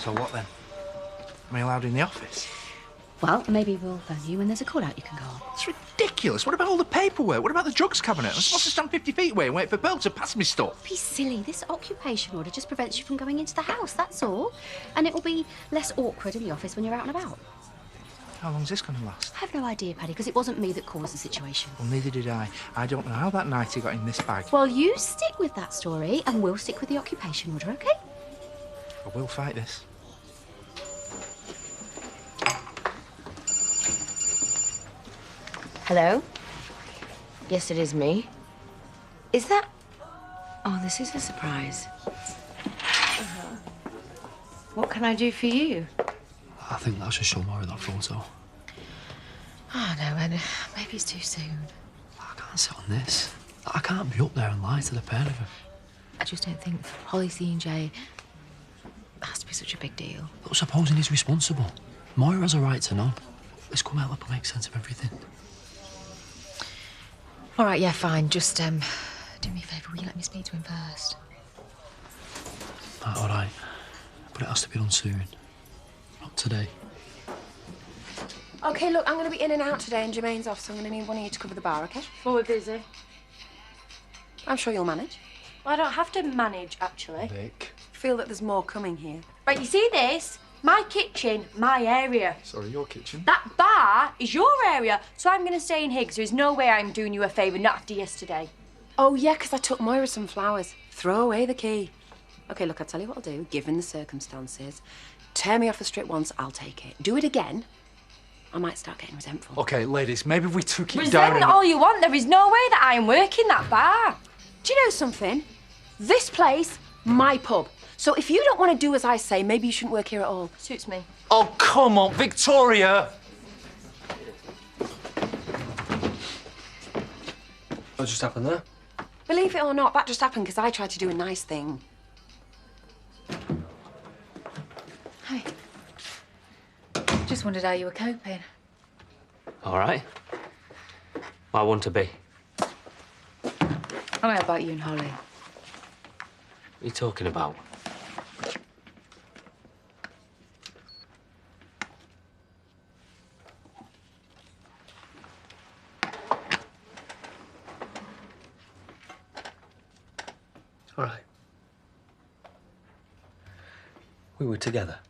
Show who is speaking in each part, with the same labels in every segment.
Speaker 1: So what then? Am I allowed in the office?
Speaker 2: Well, maybe we'll phone you when there's a call-out you can go on.
Speaker 1: It's ridiculous. What about all the paperwork? What about the drugs cabinet? I'm supposed to stand 50 feet away and wait for Bill to pass me stuff.
Speaker 2: Be silly. This occupation order just prevents you from going into the house, that's all. And it will be less awkward in the office when you're out and about.
Speaker 1: How long's this going to last?
Speaker 2: I have no idea, Paddy, because it wasn't me that caused the situation.
Speaker 1: Well, neither did I. I don't know how that nightie got in this bag.
Speaker 2: Well, you stick with that story and we'll stick with the occupation order, OK?
Speaker 1: I will fight this.
Speaker 3: Hello? Yes, it is me. Is that... Oh, this is a surprise. What can I do for you?
Speaker 4: I think that should show more of that photo.
Speaker 3: Oh, no, Ed. Maybe it's too soon.
Speaker 4: I can't sit on this. I can't be up there and lie to the pair of them.
Speaker 3: I just don't think Holly seeing Jay has to be such a big deal.
Speaker 4: Look, supposing he's responsible. Moira has a right to know. Let's come out and make sense of everything.
Speaker 3: All right, yeah, fine. Just, do me a favour. Will you let me speak to him first?
Speaker 4: All right. But it has to be done soon. Not today.
Speaker 5: OK, look, I'm going to be in and out today and Jermaine's off, so I'm going to need one of you to cover the bar, OK?
Speaker 6: Well, we're busy.
Speaker 5: I'm sure you'll manage.
Speaker 6: Well, I don't have to manage, actually.
Speaker 1: Vic.
Speaker 5: I feel that there's more coming here.
Speaker 6: Right, you see this? My kitchen, my area.
Speaker 1: Sorry, your kitchen.
Speaker 6: That bar is your area, so I'm going to stay in here because there's no way I'm doing you a favour, not after yesterday.
Speaker 5: Oh, yeah, because I took Moira some flowers. Throw away the key. OK, look, I'll tell you what I'll do, given the circumstances. Tear me off the strip once, I'll take it. Do it again, I might start getting resentful.
Speaker 1: OK, ladies, maybe we took it down.
Speaker 6: Resent all you want. There is no way that I am working that bar.
Speaker 5: Do you know something? This place, my pub. So if you don't want to do as I say, maybe you shouldn't work here at all.
Speaker 6: Suits me.
Speaker 1: Oh, come on, Victoria!
Speaker 4: What just happened there?
Speaker 5: Believe it or not, that just happened because I tried to do a nice thing.
Speaker 3: Hi. Just wondered how you were coping.
Speaker 7: All right. Well, I want to be.
Speaker 3: Oh, how about you and Holly?
Speaker 7: What are you talking about? All right. We were together.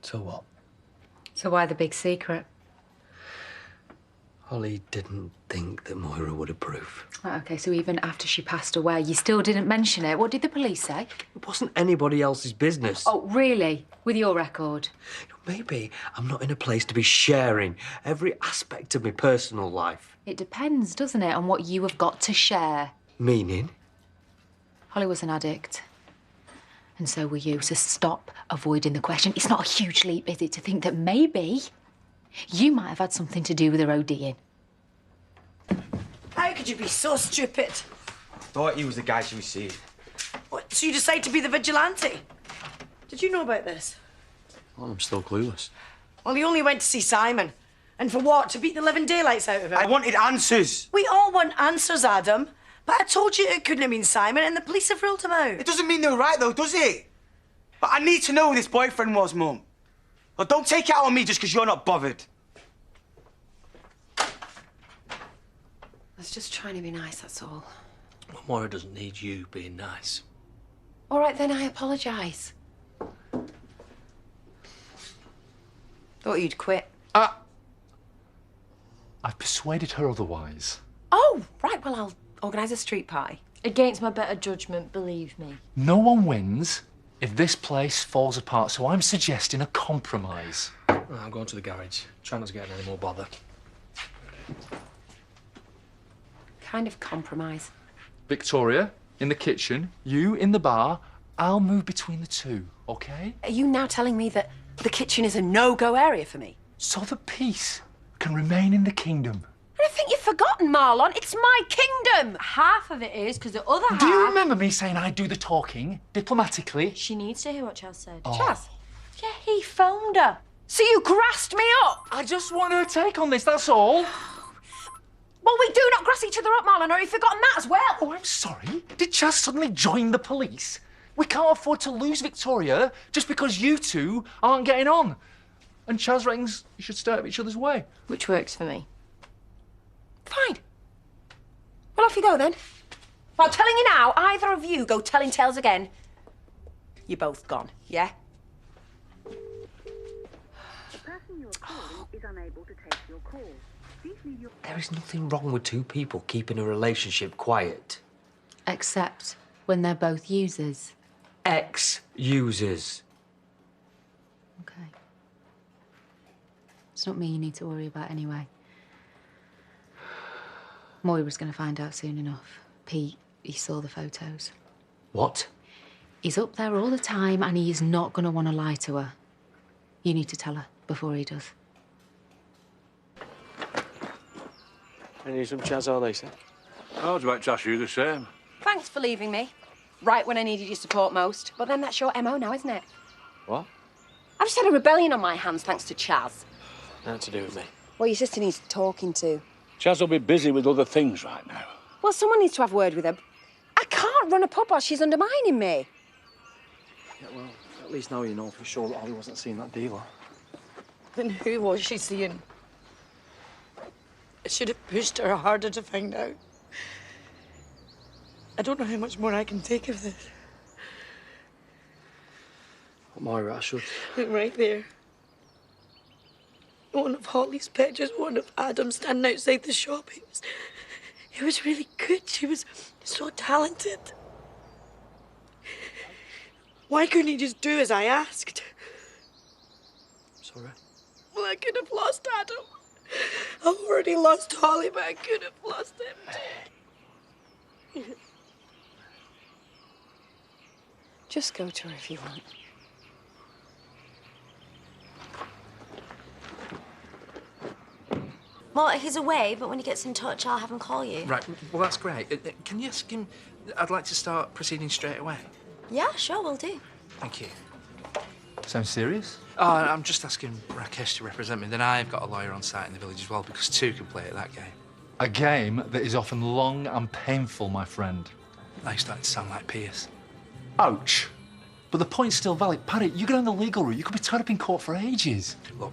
Speaker 7: So what?
Speaker 3: So why the big secret?
Speaker 7: Holly didn't think that Moira would approve.
Speaker 3: Right, OK, so even after she passed away, you still didn't mention it. What did the police say?
Speaker 7: It wasn't anybody else's business.
Speaker 3: Oh, really? With your record?
Speaker 7: Maybe I'm not in a place to be sharing every aspect of my personal life.
Speaker 3: It depends, doesn't it, on what you have got to share.
Speaker 7: Meaning?
Speaker 3: Holly was an addict. And so were you, so stop avoiding the question. It's not a huge leap, is it, to think that maybe you might have had something to do with her ODing?
Speaker 8: How could you be so stupid?
Speaker 9: I thought he was the guy she was seeing.
Speaker 8: What, so you decide to be the vigilante? Did you know about this?
Speaker 4: Well, I'm still clueless.
Speaker 8: Well, he only went to see Simon. And for what? To beat the living daylights out of him?
Speaker 9: I wanted answers.
Speaker 8: We all want answers, Adam. But I told you it couldn't have been Simon, and the police have ruled him out.
Speaker 9: It doesn't mean they were right, though, does it? But I need to know who this boyfriend was, Mum. Well, don't take it out on me just because you're not bothered.
Speaker 5: I was just trying to be nice, that's all.
Speaker 7: Well, Moira doesn't need you being nice.
Speaker 5: All right, then I apologise. Thought you'd quit.
Speaker 1: I've persuaded her otherwise.
Speaker 5: Oh, right, well, I'll organise a street party.
Speaker 6: Against my better judgment, believe me.
Speaker 1: No one wins if this place falls apart, so I'm suggesting a compromise.
Speaker 4: I'm going to the garage. Try not to get in any more bother.
Speaker 5: Kind of compromise.
Speaker 1: Victoria, in the kitchen, you in the bar, I'll move between the two, OK?
Speaker 5: Are you now telling me that the kitchen is a no-go area for me?
Speaker 1: So that peace can remain in the kingdom.
Speaker 5: I think you've forgotten, Marlon. It's my kingdom.
Speaker 6: Half of it is, because the other half...
Speaker 1: Do you remember me saying I'd do the talking, diplomatically?
Speaker 6: She needs to hear what Chaz said.
Speaker 1: Oh.
Speaker 6: Chaz? Yeah, he phoned her.
Speaker 5: So you grassed me up?
Speaker 1: I just want her take on this, that's all.
Speaker 5: Well, we do not grass each other up, Marlon, or you've forgotten that as well.
Speaker 1: Oh, I'm sorry. Did Chaz suddenly join the police? We can't afford to lose Victoria just because you two aren't getting on. And Chaz reckons you should stay out of each other's way.
Speaker 6: Which works for me.
Speaker 5: Fine. Well, off you go then. Well, I'm telling you now, either of you go telling tales again, you're both gone, yeah?
Speaker 10: The person you are calling is unable to take your call. Please leave your...
Speaker 7: There is nothing wrong with two people keeping a relationship quiet.
Speaker 3: Except when they're both users.
Speaker 7: Ex-users.
Speaker 3: Okay. It's not me you need to worry about anyway. Moira's going to find out soon enough. Pete, he saw the photos.
Speaker 7: What?
Speaker 3: He's up there all the time and he is not going to want to lie to her. You need to tell her before he does.
Speaker 11: I need some Chaz or Lisa.
Speaker 12: I was about to ask you the same.
Speaker 5: Thanks for leaving me. Right when I needed your support most. But then that's your MO now, isn't it?
Speaker 11: What?
Speaker 5: I've just had a rebellion on my hands thanks to Chaz.
Speaker 11: Nothing to do with me.
Speaker 5: Well, your sister needs talking to.
Speaker 12: Chaz will be busy with other things right now.
Speaker 5: Well, someone needs to have a word with her. I can't run a pub while she's undermining me.
Speaker 11: Yeah, well, at least now you know for sure that Holly wasn't seeing that dealer.
Speaker 8: Then who was she seeing? I should have pushed her harder to find out. I don't know how much more I can take of this.
Speaker 11: Well, Moira, I should.
Speaker 8: Look right there. One of Holly's pictures, one of Adam standing outside the shop. It was really good. She was so talented. Why couldn't he just do as I asked?
Speaker 11: Sorry.
Speaker 8: Well, I could have lost Adam. I've already lost Holly, but I could have lost him too.
Speaker 5: Just go to her if you want.
Speaker 13: Well, he's away, but when he gets in touch, I'll have him call you.
Speaker 4: Right, well, that's great. Can you ask him? I'd like to start proceedings straight away.
Speaker 13: Yeah, sure, we'll do.
Speaker 4: Thank you.
Speaker 1: Sounds serious?
Speaker 4: Oh, I'm just asking Rakesh to represent me. Then I've got a lawyer on site in the village as well, because two can play at that game.
Speaker 1: A game that is often long and painful, my friend.
Speaker 4: Now you're starting to sound like Pierce.
Speaker 1: Ouch. But the point's still valid. Paddy, you go down the legal route, you could be tied up in court for ages.
Speaker 4: Look,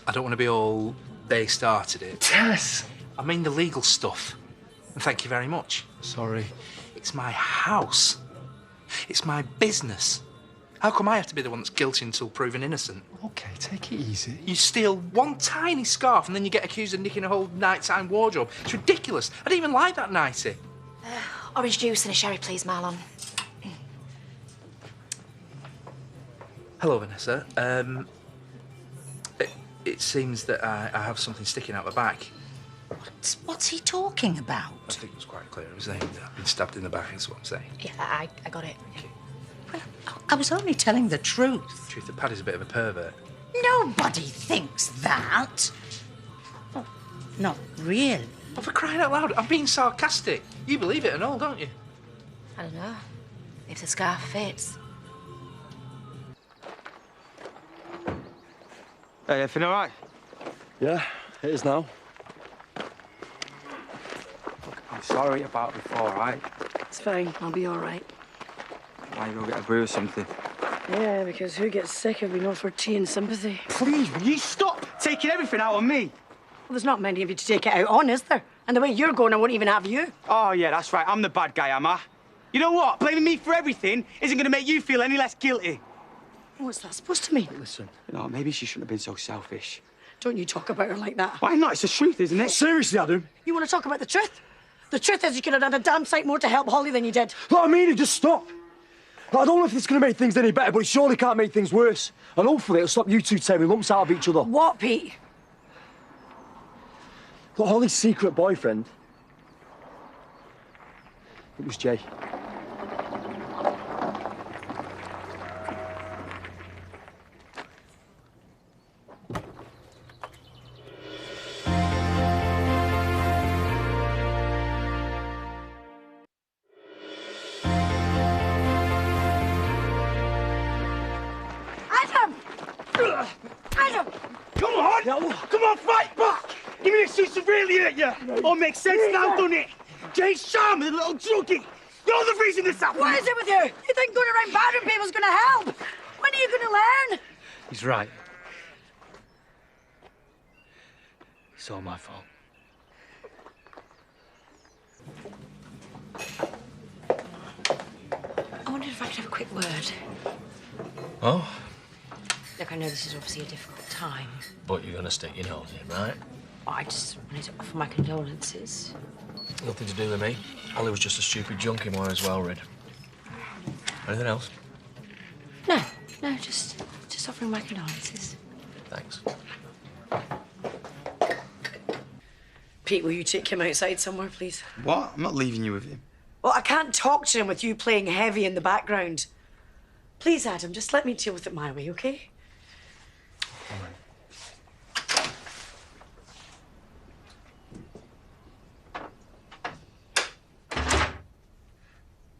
Speaker 4: I don't want to be all they started it.
Speaker 1: Tess!
Speaker 4: I mean the legal stuff. And thank you very much.
Speaker 1: Sorry.
Speaker 4: It's my house. It's my business. How come I have to be the one that's guilty until proven innocent?
Speaker 1: Okay, take it easy.
Speaker 4: You steal one tiny scarf and then you get accused of nicking a whole nighttime wardrobe. It's ridiculous. I didn't even like that nightie.
Speaker 13: Orange juice and a sherry, please, Marlon.
Speaker 4: Hello, Vanessa. It seems that I have something sticking out my back.
Speaker 14: What's he talking about?
Speaker 4: I think it was quite clear. I was saying that I've been stabbed in the back, is what I'm saying.
Speaker 13: Yeah, I got it.
Speaker 14: Well, I was only telling the truth.
Speaker 4: Truth, that Paddy's a bit of a pervert.
Speaker 14: Nobody thinks that. Oh, not really.
Speaker 4: Oh, for crying out loud, I'm being sarcastic. You believe it and all, don't you?
Speaker 13: I don't know. If the scarf fits.
Speaker 9: Hey, everything all right?
Speaker 11: Yeah, it is now.
Speaker 9: Look, I'm sorry about before, all right?
Speaker 8: It's fine. I'll be all right.
Speaker 9: Why, you go get a brew or something?
Speaker 8: Yeah, because who gets sick if we know for tea and sympathy?
Speaker 9: Please, will you stop taking everything out on me?
Speaker 8: Well, there's not many of you to take it out on, is there? And the way you're going, I won't even have you.
Speaker 9: Oh, yeah, that's right. I'm the bad guy, am I? You know what? Blaming me for everything isn't going to make you feel any less guilty.
Speaker 8: What's that supposed to mean?
Speaker 9: Listen, no, maybe she shouldn't have been so selfish.
Speaker 8: Don't you talk about her like that.
Speaker 9: Why not? It's the truth, isn't it?
Speaker 11: Seriously, Adam?
Speaker 8: You want to talk about the truth? The truth is you could have done a damn sight more to help Holly than you did.
Speaker 11: What I mean, just stop. I don't know if it's going to make things any better, but it surely can't make things worse. And hopefully it'll stop you two tearing lumps out of each other.
Speaker 8: What, Pete?
Speaker 11: Look, Holly's secret boyfriend. It was Jay.
Speaker 8: Adam!
Speaker 9: Come on! Come on, fight back! Give me a shit to really hurt you! All makes sense now, doesn't it? Jay Sharma, the little druggie! You're the reason this happened!
Speaker 8: What is it with you? You think going around bothering people's going to help? When are you going to learn?
Speaker 7: He's right. It's all my fault.
Speaker 13: I wondered if I could have a quick word.
Speaker 15: Oh,
Speaker 13: Look, I know this is obviously a difficult time.
Speaker 15: but you're gonna stick your nose in, right?
Speaker 13: I just wanted to offer my condolences.
Speaker 15: Nothing to do with me. Ali was just a stupid junkie, might as well read. Anything else?
Speaker 13: No, just offering my condolences.
Speaker 15: Thanks.
Speaker 8: Pete, will you take him outside somewhere, please?
Speaker 9: What? I'm not leaving you with him.
Speaker 8: Well, I can't talk to him with you playing heavy in the background. Please, Adam, just let me deal with it my way, OK?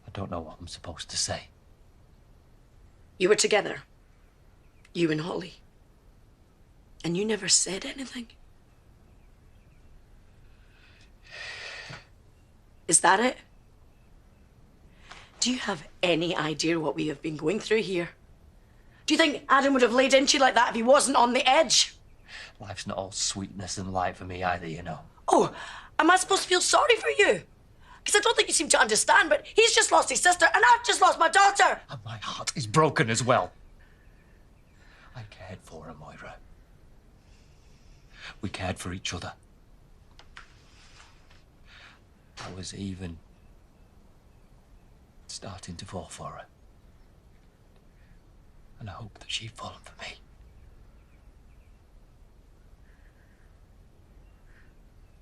Speaker 7: I don't know what I'm supposed to say.
Speaker 8: You were together. You and Holly. And you never said anything. Is that it? Do you have any idea what we have been going through here? Do you think Adam would have laid into you like that if he wasn't on the edge?
Speaker 7: Life's not all sweetness and light for me either, you know.
Speaker 8: Oh, am I supposed to feel sorry for you? Because I don't think you seem to understand, but he's just lost his sister and I've just lost my daughter.
Speaker 7: And my heart is broken as well. I cared for her, Moira. We cared for each other. I was even starting to fall for her. And I hoped that she'd fallen for me.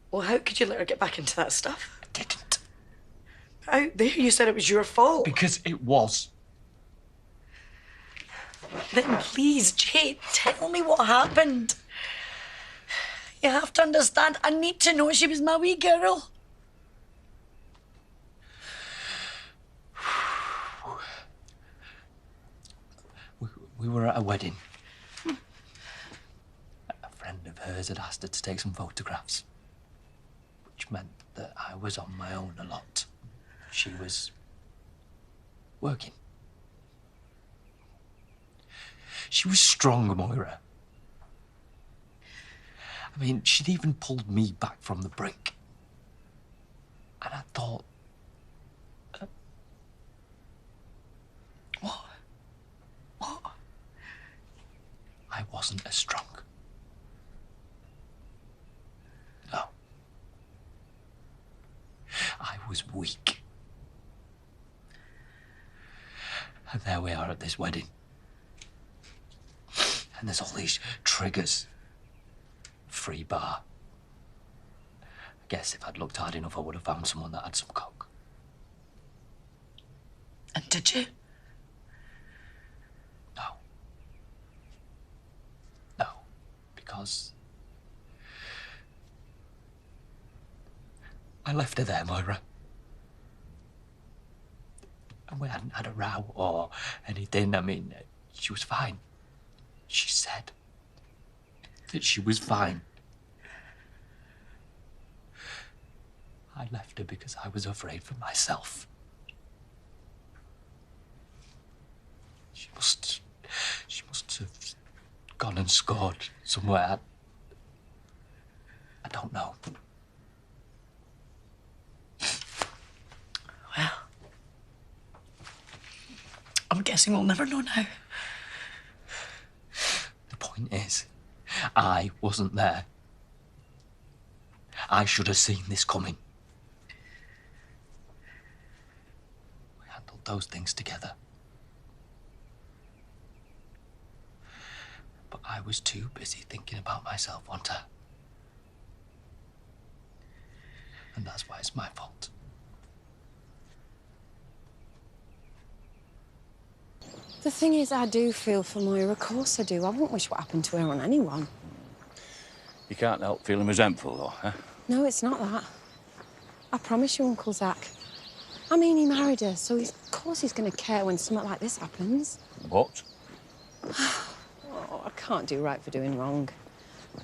Speaker 8: Well, how could you let her get back into that stuff?
Speaker 7: I didn't.
Speaker 8: Out there, you said it was your fault.
Speaker 7: Because it was.
Speaker 8: Then please, Jade, tell me what happened. You have to understand, I need to know she was my wee girl.
Speaker 7: We were at a wedding. A friend of hers had asked her to take some photographs, which meant that I was on my own a lot. She was working. She was strong, Moira. I mean, she'd even pulled me back from the brink. And I thought... What? I wasn't as strong. No. I was weak. And there we are at this wedding. And there's all these triggers. Free bar. I guess if I'd looked hard enough, I would have found someone that had some coke.
Speaker 8: And did you?
Speaker 7: No, because I left her there, Moira. And we hadn't had a row or anything. I mean, she was fine. She said that she was fine. I left her because I was afraid for myself. She must have gone and scored somewhere. I don't know.
Speaker 8: Well, I'm guessing we'll never know now.
Speaker 7: The point is, I wasn't there. I should have seen this coming. We handled those things together. But I was too busy thinking about myself, wasn't I? And that's why it's my fault.
Speaker 5: The thing is, I do feel for Moira. Of course I do. I wouldn't wish what happened to her on anyone.
Speaker 12: You can't help feeling resentful, though, huh?
Speaker 5: No, it's not that. I promise you, Uncle Zach. I mean, he married her, so of course he's going to care when something like this happens.
Speaker 12: What?
Speaker 5: Oh, I can't do right for doing wrong.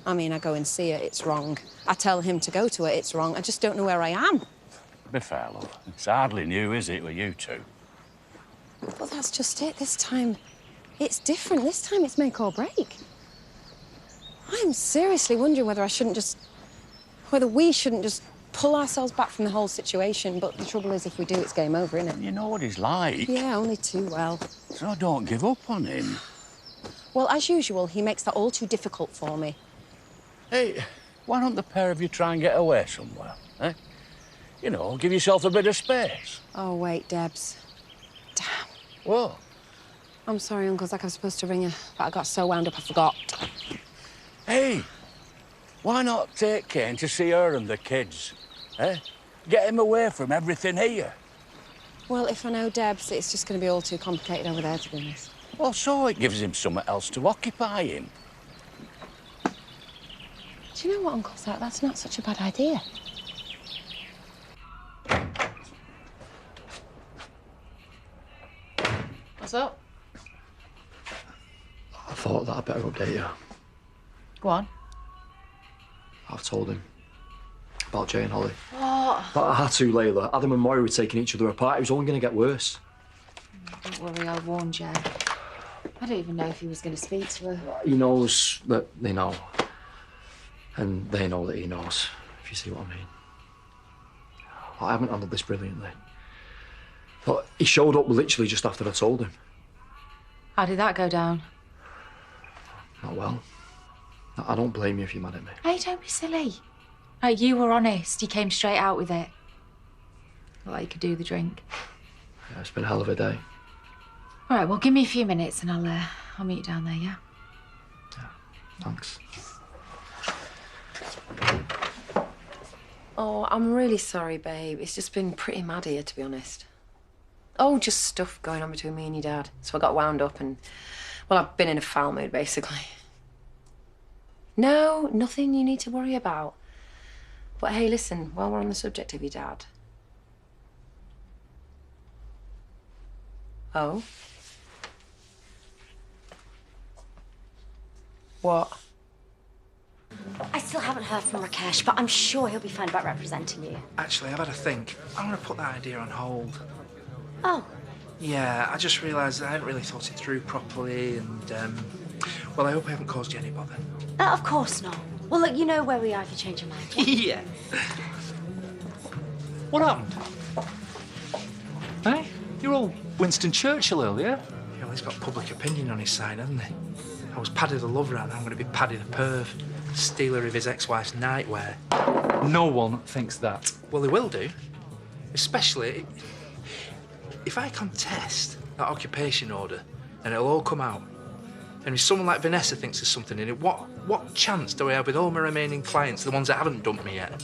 Speaker 5: I mean, I go and see her, it's wrong. I tell him to go to her, it's wrong. I just don't know where I am.
Speaker 12: To be fair, love, it's hardly new, is it, with you two?
Speaker 5: But that's just it. This time, it's different. This time, it's make or break. I'm seriously wondering whether we shouldn't just pull ourselves back from the whole situation. But the trouble is, if we do, it's game over, isn't it?
Speaker 12: You know what he's like.
Speaker 5: Yeah, only too well.
Speaker 12: So don't give up on him.
Speaker 5: Well, as usual, he makes that all too difficult for me.
Speaker 12: Hey, why don't the pair of you try and get away somewhere, eh? You know, give yourself a bit of space.
Speaker 5: Oh, wait, Debs. Damn.
Speaker 12: What?
Speaker 5: I'm sorry, Uncle. It's like I was supposed to ring you, but I got so wound up I forgot.
Speaker 12: Hey, why not take Kane to see her and the kids, eh? Get him away from everything here.
Speaker 5: Well, if I know Debs, it's just going to be all too complicated over there, to be honest.
Speaker 12: Well, so it gives him something else to occupy him.
Speaker 5: Do you know what, Uncle? That's not such a bad idea.
Speaker 3: What's up?
Speaker 11: I thought that I'd better update you.
Speaker 3: Go on.
Speaker 11: I've told him about Jay and Holly.
Speaker 3: What?
Speaker 11: But I had to, Layla. Adam and Moira were taking each other apart. It was only going to get worse.
Speaker 3: Don't worry, I warned Jay. I don't even know if he was going to speak to her.
Speaker 11: He knows that they know. And they know that he knows, if you see what I mean. I haven't handled this brilliantly. But he showed up literally just after I told him.
Speaker 3: How did that go down?
Speaker 11: Not well. I don't blame you if you're mad at me.
Speaker 3: Hey, don't be silly. Like, you were honest. You came straight out with it. Not like you could do the drink.
Speaker 11: Yeah, it's been a hell of a day.
Speaker 3: All right, well, give me a few minutes and I'll meet you down there, yeah?
Speaker 11: Yeah, thanks.
Speaker 5: Oh, I'm really sorry, babe. It's just been pretty mad here, to be honest. Oh, just stuff going on between me and your dad. So I got wound up and, well, I've been in a foul mood, basically. No, nothing you need to worry about. But hey, listen, while we're on the subject of your dad. Oh? What?
Speaker 2: I still haven't heard from Rakesh, but I'm sure he'll be fine about representing you.
Speaker 4: Actually, I've had a think. I'm going to put that idea on hold.
Speaker 2: Oh.
Speaker 4: Yeah, I just realised that I hadn't really thought it through properly and, well, I hope I haven't caused you any bother.
Speaker 2: Of course not. Well, look, you know where we are if you change your mind.
Speaker 4: Yeah.
Speaker 1: What happened? Hey, you're all Winston Churchill earlier.
Speaker 4: Yeah, well, he's got public opinion on his side, hasn't he? I was Paddy the lover, and I'm going to be Paddy the perv. Stealer of his ex-wife's nightwear.
Speaker 1: No one thinks that.
Speaker 4: Well, they will do. Especially if I contest that occupation order, then it'll all come out. And if someone like Vanessa thinks there's something in it, what chance do I have with all my remaining clients, the ones that haven't dumped me yet?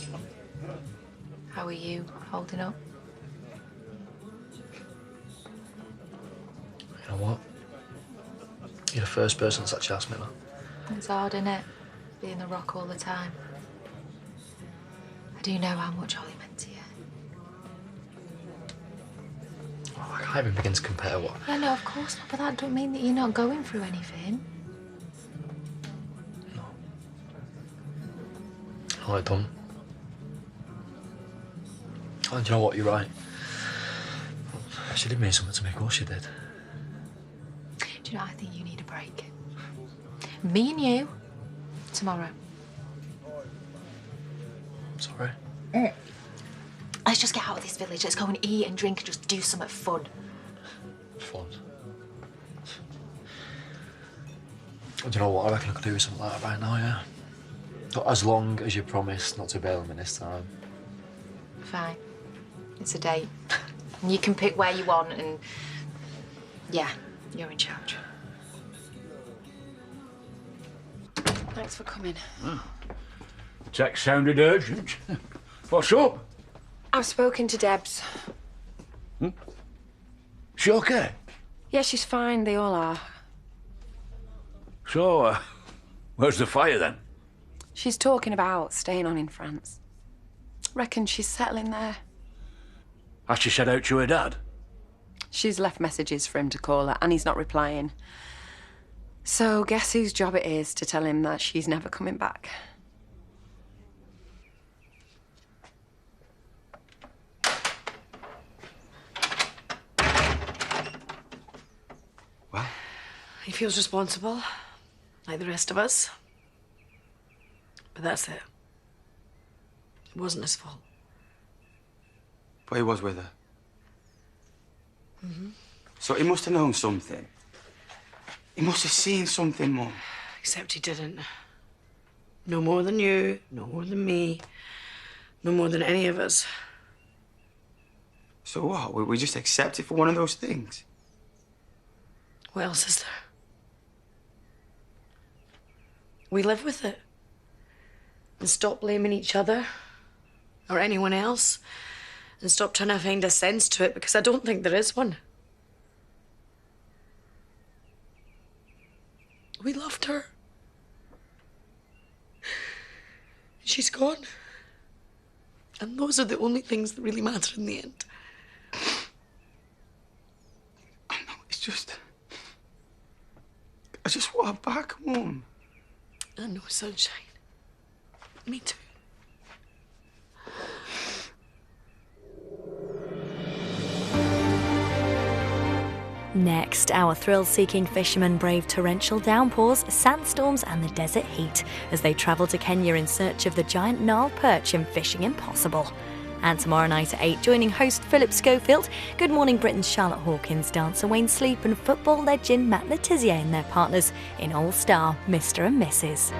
Speaker 3: How are you holding up?
Speaker 11: You know what? You're the first person that's actually asked me that.
Speaker 3: It's hard, isn't it? Being the rock all the time. I do know how much Holly meant to you.
Speaker 11: Oh, I can't even begin to compare what...
Speaker 3: Yeah, no, of course not, but that don't mean that you're not going through anything.
Speaker 11: No, I don't. Oh, do you know what? You're right. She did mean something to me, of course she did.
Speaker 3: Do you know, I think you need a break. Me and you, tomorrow.
Speaker 11: Sorry.
Speaker 3: Let's just get out of this village. Let's go and eat and drink and just do something fun.
Speaker 11: Fun. Do you know what? I reckon I could do with something like that right now, yeah? But as long as you promise not to bail me this time.
Speaker 3: Fine. It's a date. And you can pick where you want and... yeah, you're in charge.
Speaker 5: Thanks for coming.
Speaker 12: Text sounded urgent. What's up?
Speaker 5: I've spoken to Debs.
Speaker 12: She okay?
Speaker 5: Yeah, she's fine. They all are.
Speaker 12: So, where's the fire then?
Speaker 5: She's talking about staying on in France. Reckon she's settling there.
Speaker 12: Has she said out to her dad?
Speaker 5: She's left messages for him to call her, and he's not replying. So guess whose job it is to tell him that she's never coming back?
Speaker 9: Well?
Speaker 8: He feels responsible, like the rest of us. But that's it. It wasn't his fault.
Speaker 9: But he was with her.
Speaker 8: Mm-hmm.
Speaker 9: So he must have known something. He must have seen something, Mum.
Speaker 8: Except he didn't. No more than you, no more than me, no more than any of us.
Speaker 9: So what? We just accept it for one of those things?
Speaker 8: What else is there? We live with it. And stop blaming each other or anyone else. And stop trying to find a sense to it, because I don't think there is one. We loved her. She's gone. And those are the only things that really matter in the end.
Speaker 9: I know, it's just... I just want her back, Mum.
Speaker 8: I know, sunshine. Me too.
Speaker 16: Next, our thrill-seeking fishermen brave torrential downpours, sandstorms and the desert heat as they travel to Kenya in search of the giant Nile perch in Fishing Impossible. And tomorrow night at 8, joining host Philip Schofield, Good Morning Britain's Charlotte Hawkins, dancer Wayne Sleep and football legend Matt Le Tissier and their partners in All Star, Mr. and Mrs.